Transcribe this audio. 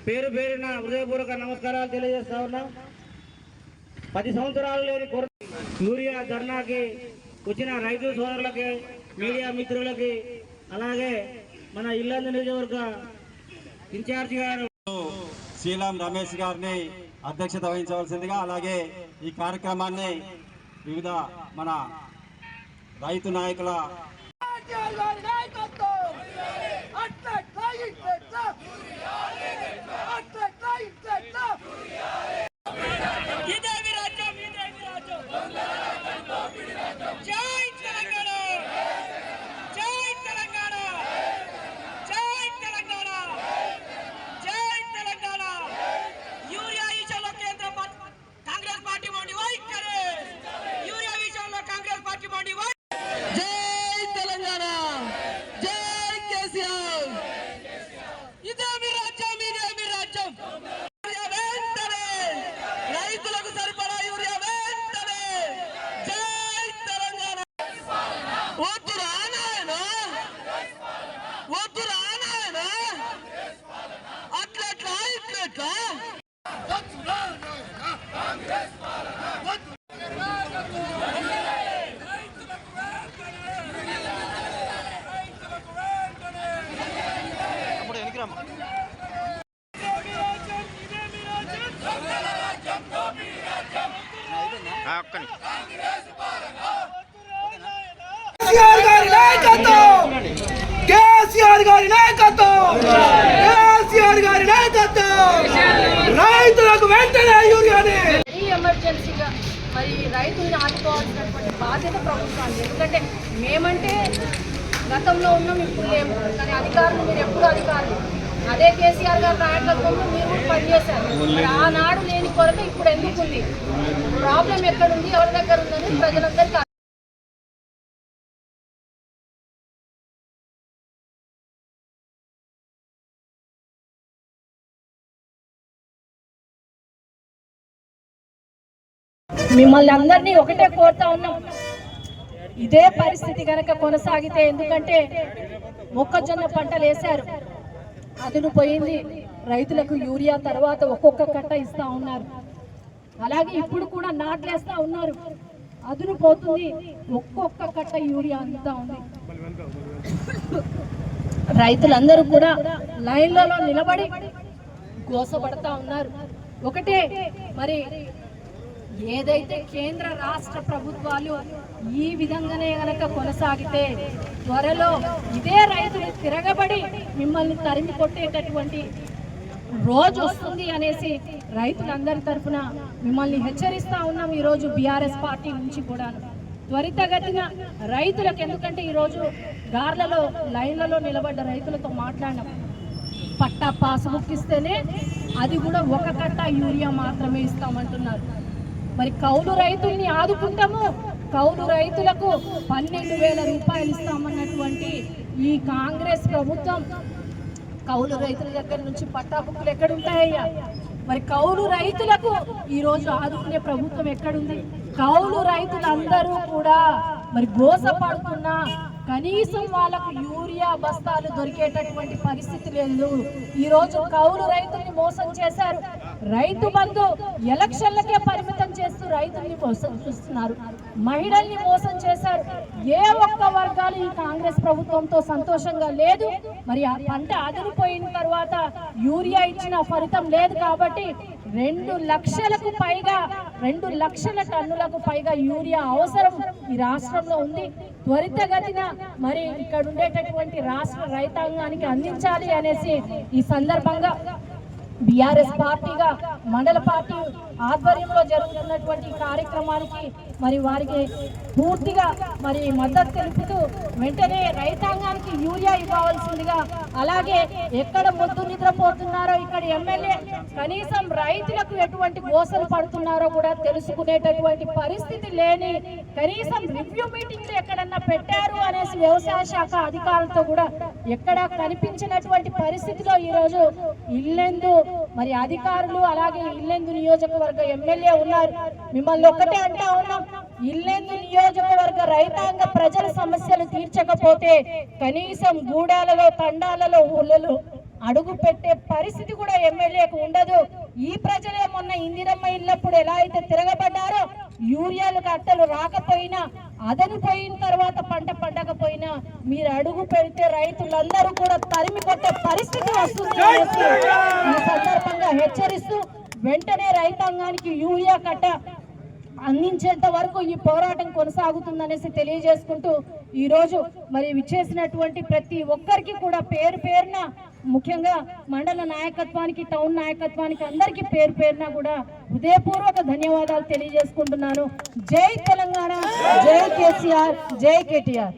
పేరు పేరున హృదయపూర్వక నమస్కారాలు తెలియజేస్తా ఉన్నాం. 10 సంవత్సరాలు లేని యూరియా ధర్నాకి వచ్చిన రైతు సోదరులకి, మీడియా మిత్రులకి, అలాగే మన ఇల్లందు నియోజకవర్గ ఇన్ఛార్జి గారు శ్రీరామ్ రమేష్ గారిని అధ్యక్షత వహించవలసిందిగా, అలాగే ఈ కార్యక్రమాన్ని వివిధ మన రైతు నాయకుల కేసీఆర్ గారి నాయకత్వం, కేసీఆర్ గారి నాయకత్వం, రైతులకు వెంటనే యూరియాని ఎమర్జెన్సీగా మరి రైతుల్ని ఆదుకోవాల్సినటువంటి బాధ్యత ప్రభుత్వానికి. ఎందుకంటే మేమంటే గతంలో ఉన్నాం, ఇప్పుడు లేము, కానీ అధికారులు మీరు ఎప్పుడు అధికారులు. అదే కేసీఆర్ గారి నాయకత్వంలో మీరు కూడా పనిచేశారు. ఆనాడు లేని కొరత ఇప్పుడు ఎందుకుంది, ప్రాబ్లం ఎక్కడుంది, ఎవరి దగ్గర ఉందని ప్రజలందరికీ మిమ్మల్ని అందరినీ ఒకటే కోరుతా ఉన్నాం, ఇదే పరిస్థితి కనుక కొనసాగితే, ఎందుకంటే మొక్కజొన్న పంటలు వేశారు, అదును పోయింది, రైతులకు యూరియా తర్వాత ఒక్కొక్క కట్ట ఇస్తా ఉన్నారు. అలాగే ఇప్పుడు కూడా నాట్లేస్తా ఉన్నారు, అదును పోతుంది, ఒక్కొక్క కట్ట యూరియా అందుతా ఉంది. రైతులందరూ కూడా లైన్లలో నిలబడి గోసపడతా ఉన్నారు. ఒకటే మరి ఏదైతే కేంద్ర రాష్ట్ర ప్రభుత్వాలు ఈ విధంగానే గనక కొనసాగితే త్వరలో ఇదే రైతులు తిరగబడి మిమ్మల్ని తరిమి కొట్టేటటువంటి రోజు వస్తుంది అనేసి రైతులందరి తరఫున మిమ్మల్ని హెచ్చరిస్తా ఉన్నాం. ఈరోజు బీఆర్ఎస్ పార్టీ నుంచి కూడా త్వరితగతిన రైతులకు, ఎందుకంటే ఈరోజు గార్లలో లైన్లలో నిలబడ్డ రైతులతో మాట్లాడినాం, పట్టా పాస్బుక్ ఇస్తేనే అది కూడా ఒక కట్ట యూరియా మాత్రమే ఇస్తామంటున్నారు. మరి కౌలు రైతుల్ని ఆదుకుంటాము, కౌలు రైతులకు 12,000 రూపాయలు ఇస్తామన్నటువంటి ఈ కాంగ్రెస్ ప్రభుత్వం కౌలు రైతుల దగ్గర నుంచి పట్టా బుక్కులు ఎక్కడుంటాయ్యా? మరి కౌలు రైతులకు ఈరోజు ఆదుకునే ప్రభుత్వం ఎక్కడుంది? కౌలు రైతులందరూ కూడా మరి గోసపడుతున్నా కనీసం వాళ్ళకు యూరియా బస్తాలు దొరికేటటువంటి పరిస్థితి లేదు. ఈరోజు కౌలు రైతుల్ని మోసం చేశారు. రైతు బంధు ఎలక్షన్లకే పరిమితం చేస్తూ రైతుల్ని మోసం చేస్తున్నారు, మహిళల్ని మోసం చేశారు. ఏ ఒక్క వర్గాలు ఈ కాంగ్రెస్ ప్రభుత్వంతో సంతోషంగా లేదు. మరి ఆ పంట అదిరిపోయిన తర్వాత యూరియా ఇచ్చిన ఫలితం లేదు కాబట్టి 2 లక్షలకు పైగా 2 లక్షల టన్నులకు పైగా యూరియా అవసరం ఈ రాష్ట్రంలో ఉంది. త్వరితగతిన మరి ఇక్కడ ఉండేటటువంటి రాష్ట్ర రైతాంగానికి అందించాలి అనేసి ఈ సందర్భంగా బీఆర్ఎస్ పార్టీగా మండల పార్టీ ఆధ్వర్యంలో జరుగుతున్నటువంటి కార్యక్రమానికి మరి వారికి పూర్తిగా మరి మద్దతు తెలుపుతూ వెంటనే రైతాంగానికి యూరియా ఇవ్వవలసిందిగా, అలాగే ఎక్కడ మొద్దు నిద్రపోతున్నారో ఇక్కడ ఎమ్మెల్యే కనీసం రైతులకు ఎటువంటి గోసలు పడుతున్నారో కూడా తెలుసుకునేటటువంటి పరిస్థితి లేని, కనీసం రివ్యూ మీటింగ్లు ఎక్కడన్నా పెట్టారు అనేసి వ్యవసాయ శాఖ అధికారులతో కూడా ఎక్కడా కనిపించినటువంటి పరిస్థితిలో ఈరోజు ఇల్లెందు మరి అధికారులు అలాగే ఇల్లెందు నియోజకవర్గ ఎమ్మెల్యే ఉన్నారు. మిమ్మల్ని ఒక్కటే అంటా ఉన్నాం, ఇల్లెందు నియోజకవర్గ రైతాంగ ప్రజల సమస్యలు తీర్చకపోతే కనీసం గూడాలలో తండాలలో ఊళ్ళలో అడుగు పెట్టే పరిస్థితి కూడా ఎమ్మెల్యేకు ఉండదు. ఈ ప్రజలే మొన్న ఇందిరమ్మ ఇళ్ళప్పుడు ఎలా అయితే తిరగబడ్డారో, యూరియాలు కట్టలు రాకపోయినా, అదను పోయిన తర్వాత పంట పండకపోయినా మీరు అడుగు పెడితే రైతులందరూ కూడా తరిమి కొట్టే పరిస్థితి వస్తుంది. ఈ సందర్భంగా హెచ్చరిస్తూ వెంటనే రైతాంగానికి యూరియా కట్ట అందించేంత వరకు ఈ పోరాటం కొనసాగుతుందనేసి తెలియజేసుకుంటూ ఈరోజు మరి విచ్చేసినటువంటి ప్రతి ఒక్కరికి కూడా పేరు పేరున, ముఖ్యంగా మండల నాయకత్వానికి, టౌన్ నాయకత్వానికి అందరికీ పేరు పేరున కూడా హృదయపూర్వక ధన్యవాదాలు తెలియజేసుకుంటున్నాను. జై తెలంగాణ, జై కేసీఆర్, జై కేటీఆర్.